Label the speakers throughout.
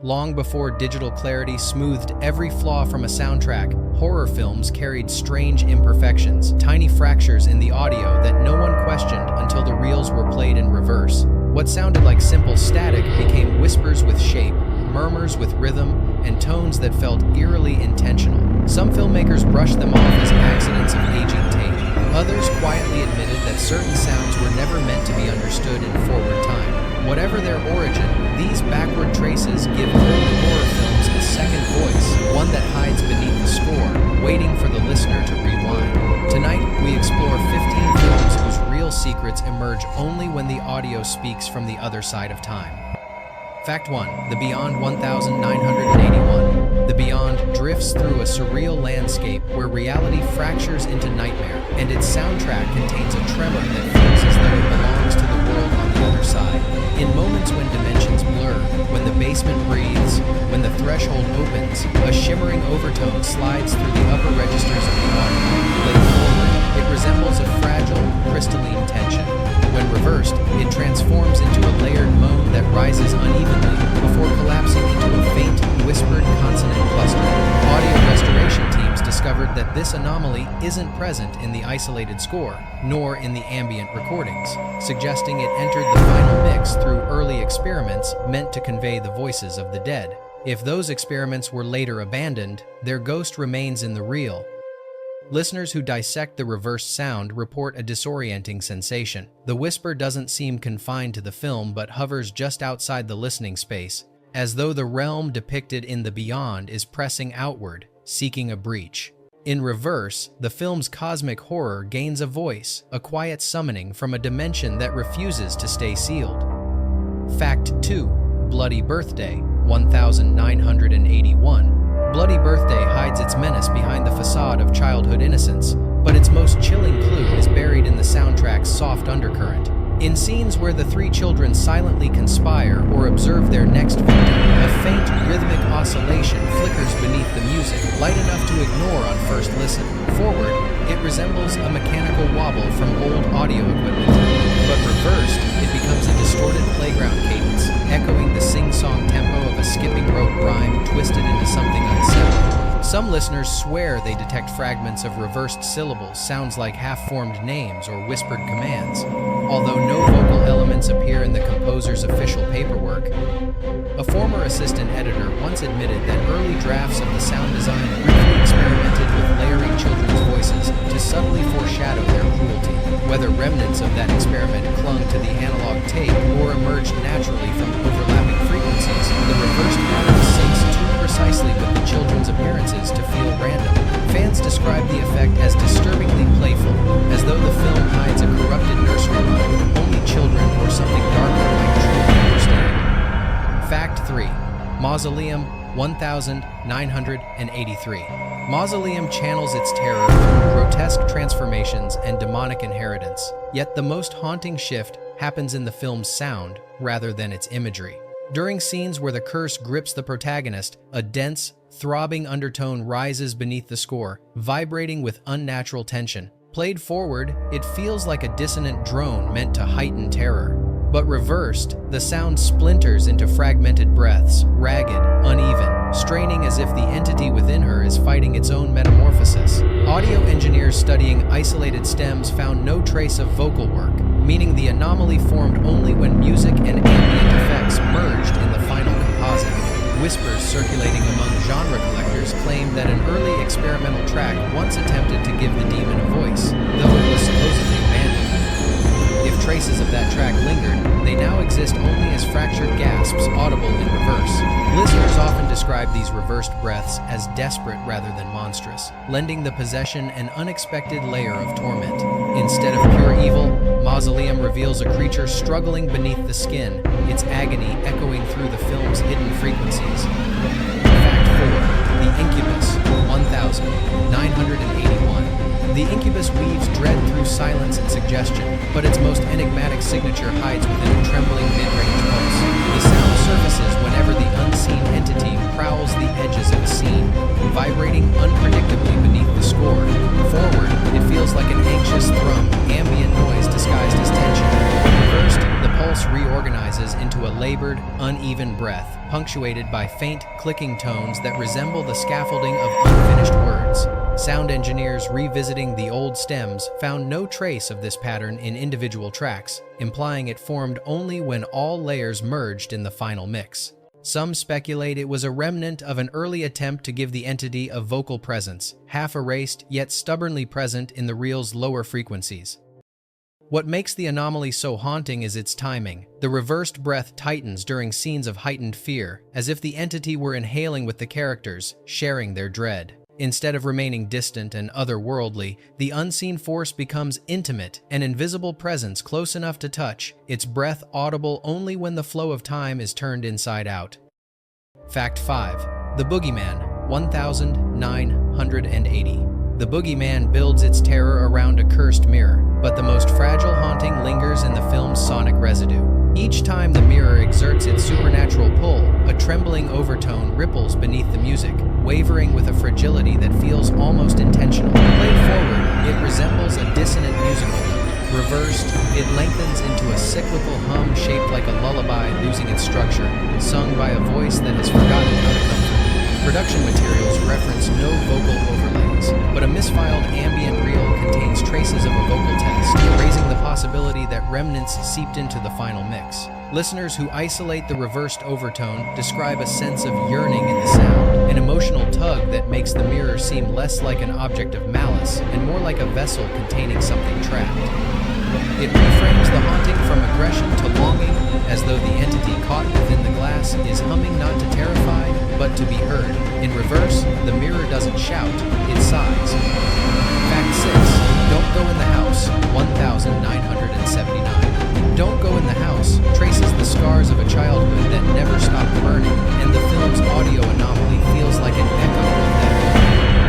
Speaker 1: Long before digital clarity smoothed every flaw from a soundtrack, horror films carried strange imperfections, tiny fractures in the audio that no one questioned until the reels were played in reverse. What sounded like simple static became whispers with shape, murmurs with rhythm, and tones that felt eerily intentional. Some filmmakers brushed them off as accidents of aging tape. Others quietly admitted that certain sounds were never meant to be understood in forward time. Whatever their origin, these backward traces give old horror films a second voice, one that hides beneath the score, waiting for the listener to rewind. Tonight, we explore 15 films whose real secrets emerge only when the audio speaks from the other side of time. Fact 1. The Beyond 1981. The Beyond drifts through a surreal landscape where reality fractures into nightmare, and its soundtrack contains a tremor that feels as though it belongs to the world on the other side. In moments when dimensions blur, when the basement breathes, when the threshold opens, a shimmering overtone slides through the upper registers of the audio. Played forward, it resembles a fragile, crystalline tension. When reversed, it transforms into a layered moan that rises unevenly before collapsing into a faint, whispered consonant cluster. Audio restoration teams discovered that this anomaly isn't present in the isolated score, nor in the ambient recordings, suggesting it entered the final mix through early experiments meant to convey the voices of the dead. If those experiments were later abandoned, their ghost remains in the reel. Listeners who dissect the reversed sound report a disorienting sensation. The whisper doesn't seem confined to the film but hovers just outside the listening space, as though the realm depicted in the beyond is pressing outward, seeking a breach. In reverse, the film's cosmic horror gains a voice, a quiet summoning from a dimension that refuses to stay sealed. Fact 2. Bloody Birthday, 1981. Bloody Birthday hides its menace behind the facade of childhood innocence, but its most chilling clue is buried in the soundtrack's soft undercurrent. In scenes where the three children silently conspire or observe their next victim, a faint, rhythmic oscillation flickers beneath the music, light enough to ignore on first listen. Forward, it resembles a mechanical wobble from old audio equipment, but reversed, it becomes a distorted playground cadence, echoing the sing-song tempo of a skipping rope rhyme twisted into something unsettling. Some listeners swear they detect fragments of reversed syllables, sounds like half-formed names or whispered commands, although no vocal elements appear in the composer's official paperwork. A former assistant editor once admitted that early drafts of the sound design briefly experimented with layering children's voices to subtly foreshadow their cruelty. Whether remnants of that experiment clung to the analog tape or emerged naturally from overlapping frequencies, the reversed pattern syncs too precisely with the children's appearances to feel random. Fans describe the effect as disturbingly playful, as though the film hides a corrupted nursery rhyme only children or something darker might truly understand. Fact 3. Mausoleum, 1983. Mausoleum channels its terror through grotesque transformations and demonic inheritance, yet the most haunting shift happens in the film's sound rather than its imagery. During scenes where the curse grips the protagonist, a dense, throbbing undertone rises beneath the score, vibrating with unnatural tension. Played forward, it feels like a dissonant drone meant to heighten terror. But reversed, the sound splinters into fragmented breaths, ragged, uneven, straining as if the entity within her is fighting its own metamorphosis. Audio engineers studying isolated stems found no trace of vocal work, meaning the anomaly formed only when music and ambient effects merged in the final composite. Whispers circulating among genre collectors claim that an early experimental track once attempted to give the demon a voice, though it was supposedly abandoned. If traces of that track lingered, they now exist only as fractured gasps audible in reverse. Listeners often describe these reversed breaths as desperate rather than monstrous, lending the possession an unexpected layer of torment. Instead of pure evil, Mausoleum reveals a creature struggling beneath the skin, its agony echoing through the film's hidden frequencies. Fact 4. The Incubus, 1981. The Incubus weaves dread through silence and suggestion, but its most enigmatic signature hides within a trembling mid-range pulse. The sound surfaces whenever the unseen entity prowls the edges of a scene, vibrating unpredictably beneath the score. Forward, it feels like an anxious thrum, ambient noise disguised as tension. Reversed, the pulse reorganizes into a labored, uneven hovering breath, punctuated by faint, clicking tones that resemble the scaffolding of unfinished words. Sound engineers revisiting the old stems found no trace of this pattern in individual tracks, implying it formed only when all layers merged in the final mix. Some speculate it was a remnant of an early attempt to give the entity a vocal presence, half erased yet stubbornly present in the reel's lower frequencies. What makes the anomaly so haunting is its timing. The reversed breath tightens during scenes of heightened fear, as if the entity were inhaling with the characters, sharing their dread. Instead of remaining distant and otherworldly, the unseen force becomes intimate, an invisible presence close enough to touch, its breath audible only when the flow of time is turned inside out. Fact 5. The Boogeyman, 1980. The Boogeyman builds its terror around a cursed mirror, but the most fragile haunting lingers in the film's sonic residue. Each time the mirror exerts its supernatural pull, a trembling overtone ripples beneath the music, wavering with a fragility that feels almost intentional. Played forward, it resembles a dissonant musical note. Reversed, it lengthens into a cyclical hum shaped like a lullaby losing its structure, sung by a voice that has forgotten how to comfort. Production materials reference no vocal overlays, but a misfiled ambient reel contains traces of a vocal test, raising the possibility that remnants seeped into the final mix. Listeners who isolate the reversed overtone describe a sense of yearning in the sound, an emotional tug that makes the mirror seem less like an object of malice and more like a vessel containing something trapped. It reframes the haunting from aggression to longing, as though the entity caught within the glass is humming not to terrify, but to be heard. In reverse, the mirror doesn't shout, it sighs. Fact 6. Don't Go in the House, 1979. Don't Go in the House traces the scars of a childhood that never stopped burning, and the film's audio anomaly feels like an echo of that.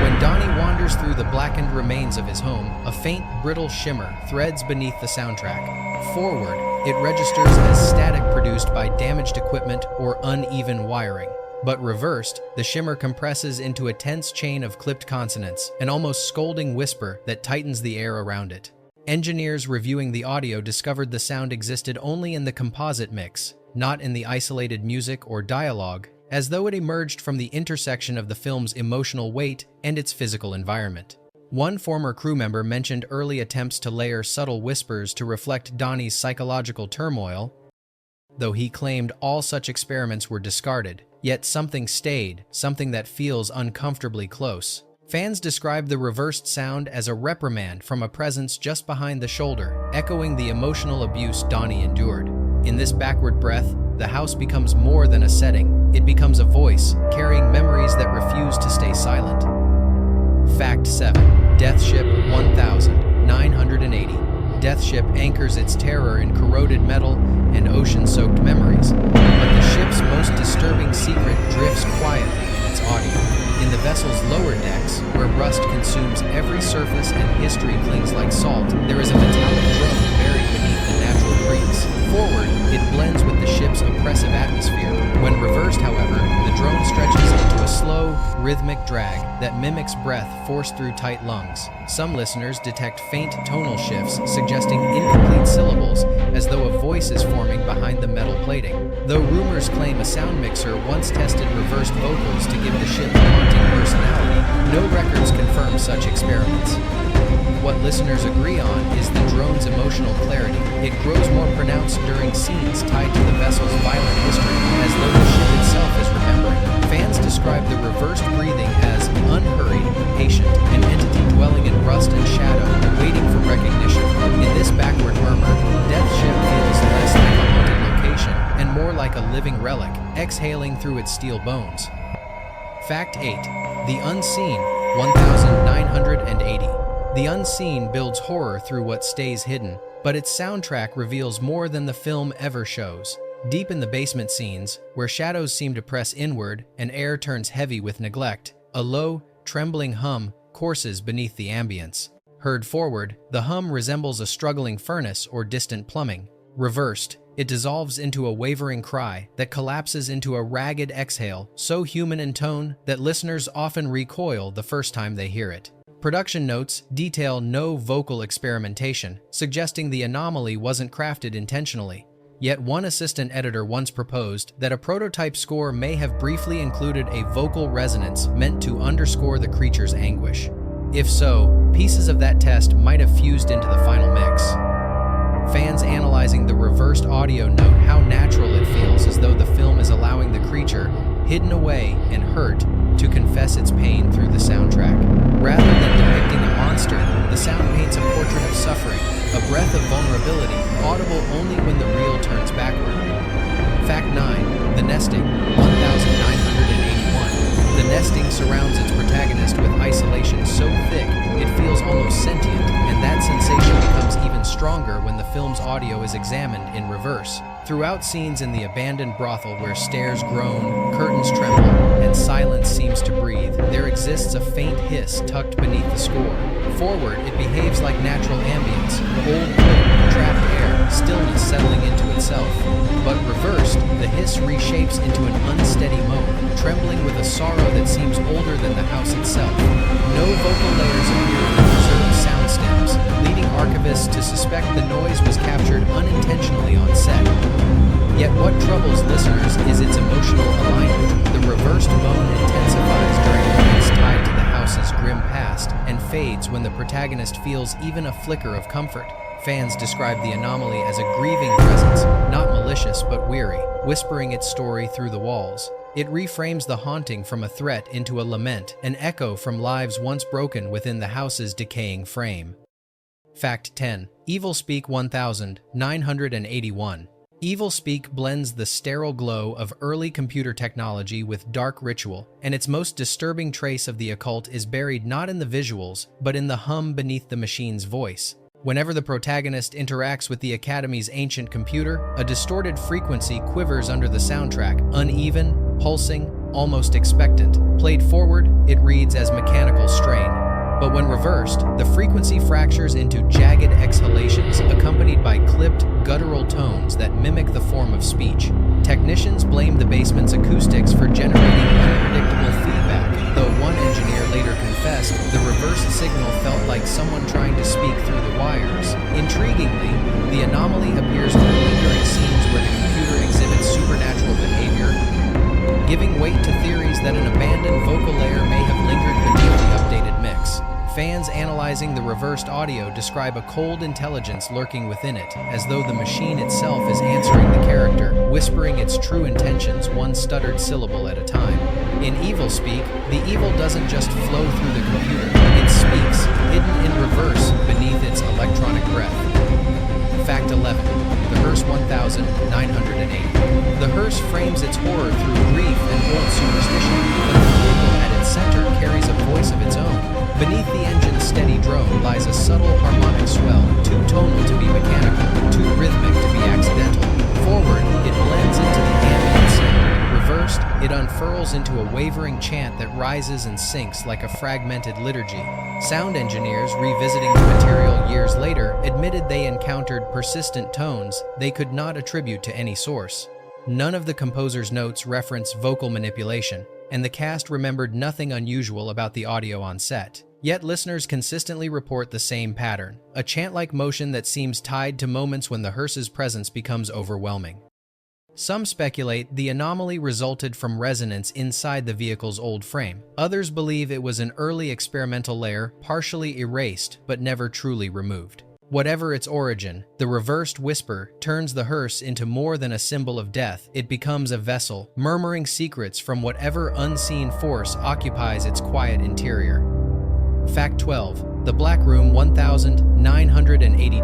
Speaker 1: When Donnie wanders through the blackened remains of his home, a faint, brittle shimmer threads beneath the soundtrack. Forward, it registers as static produced by damaged equipment or uneven wiring. But reversed, the shimmer compresses into a tense chain of clipped consonants, an almost scolding whisper that tightens the air around it. Engineers reviewing the audio discovered the sound existed only in the composite mix, not in the isolated music or dialogue, as though it emerged from the intersection of the film's emotional weight and its physical environment. One former crew member mentioned early attempts to layer subtle whispers to reflect Donnie's psychological turmoil, though he claimed all such experiments were discarded, yet something stayed, something that feels uncomfortably close. Fans describe the reversed sound as a reprimand from a presence just behind the shoulder, echoing the emotional abuse Donnie endured. In this backward breath, the house becomes more than a setting. It becomes a voice, carrying memories that refuse to stay silent. Fact 7. Death Ship 1980. Death Ship anchors its terror in corroded metal and ocean-soaked memories, but the ship's most disturbing secret drifts quietly in its audio. In the vessel's lower decks, where rust consumes every surface and history clings like salt, there is a metallic drone buried beneath the natural breeze. Forward, it blends with the ship's oppressive atmosphere. When reversed, however, the drone stretches into a slow, rhythmic drag that mimics breath forced through tight lungs. Some listeners detect faint tonal shifts, suggesting incomplete syllables, as though a voice is forming behind the metal plating. Though rumors claim a sound mixer once tested reversed vocals to give the ship a haunting personality, no records confirm such experiments. What listeners agree on is the drone's emotional clarity. It grows more pronounced during scenes tied to the vessel's violent history, as though the ship itself is remembering. Fans describe the reversed breathing as unhurried, patient, an entity dwelling in rust and shadow, waiting for recognition. In this backward murmur, Death Ship feels less like a haunted location and more like a living relic, exhaling through its steel bones. Fact 8. The Unseen, 1980. The Unseen builds horror through what stays hidden, but its soundtrack reveals more than the film ever shows. Deep in the basement scenes, where shadows seem to press inward and air turns heavy with neglect, a low, trembling hum courses beneath the ambience. Heard forward, the hum resembles a struggling furnace or distant plumbing. Reversed, it dissolves into a wavering cry that collapses into a ragged exhale, so human in tone that listeners often recoil the first time they hear it. Production notes detail no vocal experimentation, suggesting the anomaly wasn't crafted intentionally. Yet one assistant editor once proposed that a prototype score may have briefly included a vocal resonance meant to underscore the creature's anguish. If so, pieces of that test might have fused into the final mix. Fans analyzing the reversed audio note how natural it feels, as though the film is allowing the creature, hidden away and hurt, to confess its pain through the soundtrack. Rather than depicting a monster, the sound paints a portrait of suffering, a breath of vulnerability, audible only when the reel turns backward. Fact 9. The nesting, 1981. The nesting surrounds its protagonist with isolation so thick it feels almost sentient, and that sensation becomes even stronger when the film's audio is examined in reverse. Throughout scenes in the abandoned brothel where stairs groan, curtains tremble, and silence seems to breathe, there exists a faint hiss tucked beneath the score. Forward, it behaves like natural ambience, old wood, trapped air, stillness settling into itself. But reversed, the hiss reshapes into an unsteady moan, trembling with a sorrow that seems older than the house itself. No vocal layers appear in the preserved sound stems, leading archivists to suspect the noise was captured unintentionally on set. Yet what troubles listeners is its emotional alignment. The reversed moan intensifies during moments tied to the house's grim past and fades when the protagonist feels even a flicker of comfort. Fans describe the anomaly as a grieving presence, not malicious but weary, whispering its story through the walls. It reframes the haunting from a threat into a lament, an echo from lives once broken within the house's decaying frame. Fact 10. Evil Speak 1981. Evil Speak blends the sterile glow of early computer technology with dark ritual, and its most disturbing trace of the occult is buried not in the visuals, but in the hum beneath the machine's voice. Whenever the protagonist interacts with the Academy's ancient computer, a distorted frequency quivers under the soundtrack, uneven, pulsing, almost expectant. Played forward, it reads as mechanical strain. But when reversed, the frequency fractures into jagged exhalations accompanied by clipped, guttural tones that mimic the form of speech. Technicians blame the basement's acoustics for generating unpredictable feedback, though one engineer later confessed the reversed signal felt like someone trying to speak through the wires. Intriguingly, the anomaly appears only during scenes where the computer exhibits supernatural behavior, giving weight to theories that an abandoned vocal layer may have lingered beneath the updated mix. Fans analyzing the reversed audio describe a cold intelligence lurking within it, as though the machine itself is answering the character, whispering its true intentions one stuttered syllable at a time. In Evil Speak, the evil doesn't just flow through the computer, it speaks, hidden in reverse beneath its electronic breath. Fact 11. The Hearse 1980. The hearse frames its horror through grief and old superstition, but the vehicle at its center carries a voice of its own. Beneath the engine's steady drone lies a subtle harmonic swell, too tonal to be mechanical, too rhythmic to be accidental. Forward, it blends into the ambient sound. Reversed, it unfurls into a wavering chant that rises and sinks like a fragmented liturgy. Sound engineers, revisiting the material years later, admitted they encountered persistent tones they could not attribute to any source. None of the composer's notes reference vocal manipulation, and the cast remembered nothing unusual about the audio on set. Yet listeners consistently report the same pattern, a chant-like motion that seems tied to moments when the hearse's presence becomes overwhelming. Some speculate the anomaly resulted from resonance inside the vehicle's old frame. Others believe it was an early experimental layer, partially erased but never truly removed. Whatever its origin, the reversed whisper turns the hearse into more than a symbol of death. It becomes a vessel, murmuring secrets from whatever unseen force occupies its quiet interior. Fact 12. The Black Room 1982.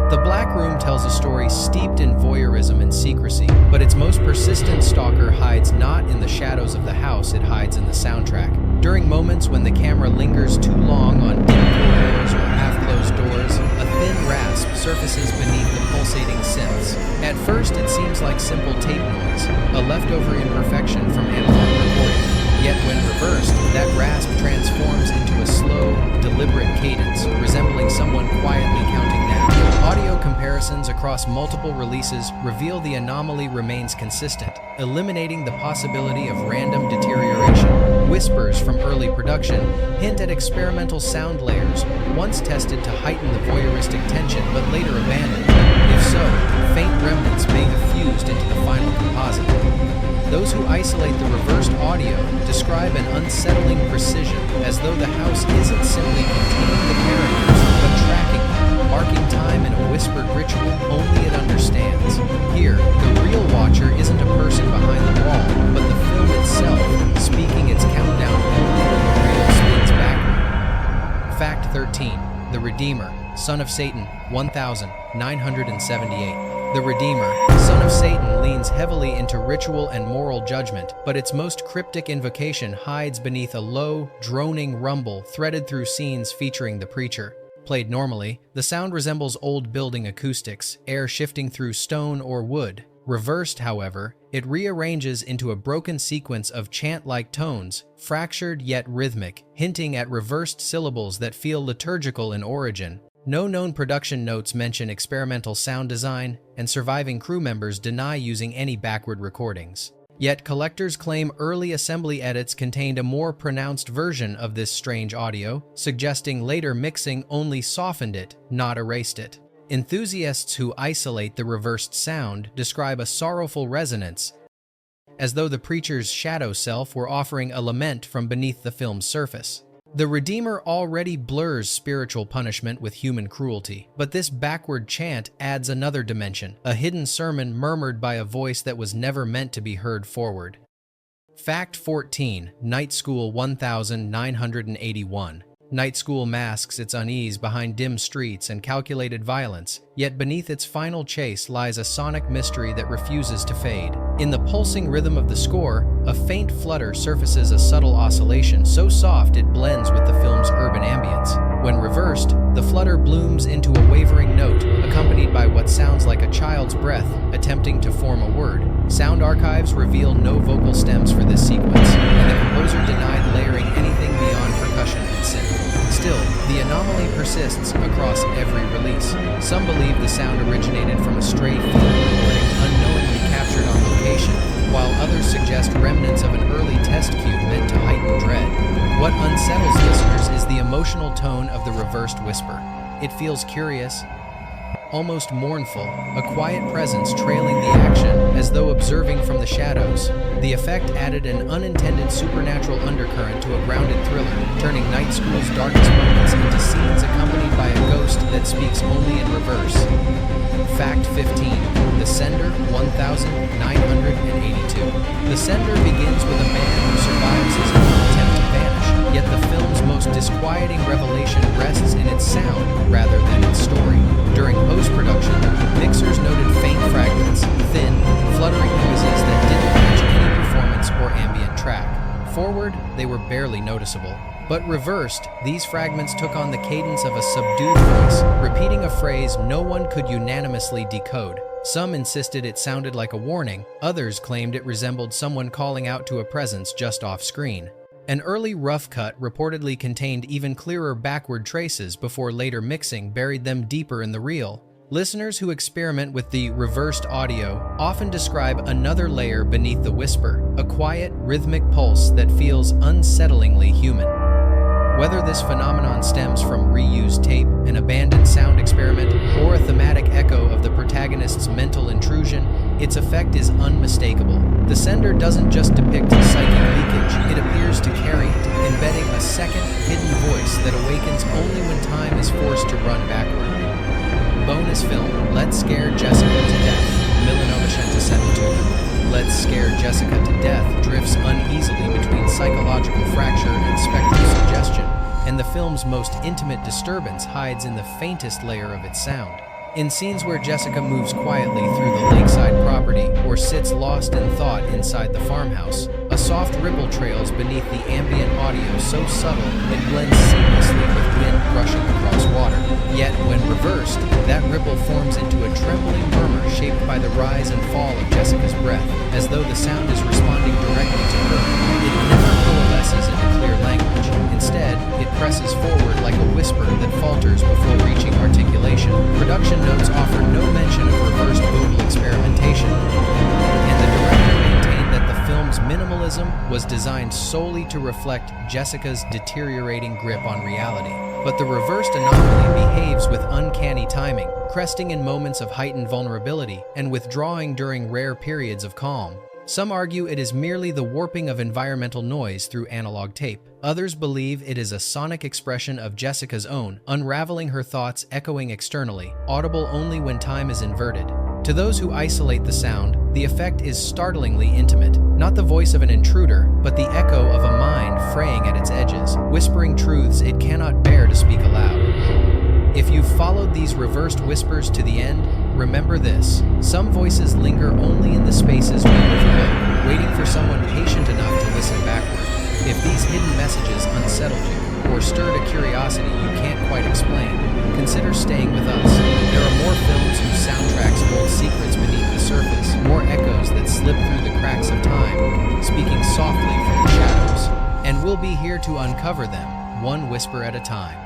Speaker 1: The Black Room tells a story steeped in voyeurism and secrecy, but its most persistent stalker hides not in the shadows of the house, it hides in the soundtrack. During moments when the camera lingers too long on dim corridors or half-closed doors, a thin rasp surfaces beneath the pulsating synths. At first, it seems like simple tape noise, a leftover imperfection from analog recording. Yet when reversed, that rasp transforms into a slow, deliberate cadence, resembling someone quietly counting down. Audio comparisons across multiple releases reveal the anomaly remains consistent, eliminating the possibility of random deterioration. Whispers from early production hint at experimental sound layers, once tested to heighten the voyeuristic tension but later abandoned. If so, faint remnants may have fused into the final composite. Those who isolate the reversed audio describe an unsettling precision, as though the house isn't simply containing the characters, but tracking them, marking time in a whispered ritual only it understands. Here, the real watcher isn't a person behind the wall, but the film itself, speaking its countdown only when the reel spins backward. Fact 13. The Redeemer, son of Satan, 1978. The Redeemer, son of Satan, leans heavily into ritual and moral judgment, but its most cryptic invocation hides beneath a low, droning rumble threaded through scenes featuring the preacher. Played normally, the sound resembles old building acoustics, air shifting through stone or wood. Reversed, however, it rearranges into a broken sequence of chant-like tones, fractured yet rhythmic, hinting at reversed syllables that feel liturgical in origin. No known production notes mention experimental sound design, and surviving crew members deny using any backward recordings. Yet collectors claim early assembly edits contained a more pronounced version of this strange audio, suggesting later mixing only softened it, not erased it. Enthusiasts who isolate the reversed sound describe a sorrowful resonance, as though the preacher's shadow self were offering a lament from beneath the film's surface. The Redeemer already blurs spiritual punishment with human cruelty, but this backward chant adds another dimension, a hidden sermon murmured by a voice that was never meant to be heard forward. Fact 14. Night School 1981. Night School masks its unease behind dim streets and calculated violence, yet beneath its final chase lies a sonic mystery that refuses to fade. In the pulsing rhythm of the score, a faint flutter surfaces, a subtle oscillation so soft it blends with the film's urban ambience. When reversed, the flutter blooms into a wavering note, accompanied by what sounds like a child's breath attempting to form a word. Sound archives reveal no vocal stems for this sequence, and the composer denied layering anything beyond percussion and synth. Still, the anomaly persists across every release. Some believe the sound originated from a stray field recording unknowingly captured on location, while others suggest remnants of an early test cue meant to heighten dread. What unsettles listeners is the emotional tone of the reversed whisper. It feels curious, almost mournful, a quiet presence trailing the action as though observing from the shadows. The effect added an unintended supernatural undercurrent to a grounded thriller, turning Night School's darkest moments into scenes accompanied by a ghost that speaks only in reverse. Fact 15. The Sender 1982. The Sender begins with a man who survives his own attempt to vanish, yet the film's most disquieting revelation rests in its sound rather than its story. During post-production, mixers noted faint fragments, thin, fluttering noises that didn't match any performance or ambient track. Forward, they were barely noticeable. But reversed, these fragments took on the cadence of a subdued voice, repeating a phrase no one could unanimously decode. Some insisted it sounded like a warning, others claimed it resembled someone calling out to a presence just off-screen. An early rough cut reportedly contained even clearer backward traces before later mixing buried them deeper in the reel. Listeners who experiment with the reversed audio often describe another layer beneath the whisper, a quiet, rhythmic pulse that feels unsettlingly human. Whether this phenomenon stems from reused tape, an abandoned sound experiment, or a thematic echo of the protagonist's mental intrusion, its effect is unmistakable. The Sender doesn't just depict psychic leakage, it appears to carry it, embedding a second, hidden voice that awakens only when time is forced to run backward. Bonus film, Let's Scare Jessica to Death, 1972. Let's Scare Jessica to Death drifts uneasily between psychological fracture and spectral suggestion, and the film's most intimate disturbance hides in the faintest layer of its sound. In scenes where Jessica moves quietly through the lakeside property or sits lost in thought inside the farmhouse, a soft ripple trails beneath the ambient audio so subtle it blends seamlessly with wind brushing across water. Yet, when reversed, that ripple forms into a trembling murmur shaped by the rise and fall of Jessica's breath, as though the sound is responding directly to her. It never coalesces into clear language. Instead, it presses forward like a whisper that falters before reaching articulation. Production notes offer no mention of reversed vocal experimentation, and the director maintained that the film's minimalism was designed solely to reflect Jessica's deteriorating grip on reality. But the reversed anomaly behaves with uncanny timing, cresting in moments of heightened vulnerability and withdrawing during rare periods of calm. Some argue it is merely the warping of environmental noise through analog tape. Others believe it is a sonic expression of Jessica's own, unraveling her thoughts echoing externally, audible only when time is inverted. To those who isolate the sound, the effect is startlingly intimate. Not the voice of an intruder, but the echo of a mind fraying at its edges, whispering truths it cannot bear to speak aloud. If you've followed these reversed whispers to the end, remember this: some voices linger only in the spaces we overlook, waiting for someone patient enough to listen backward. If these hidden messages unsettled you, or stirred a curiosity you can't quite explain, consider staying with us. There are more films whose soundtracks hold secrets beneath the surface, more echoes that slip through the cracks of time, speaking softly from the shadows. And we'll be here to uncover them, one whisper at a time.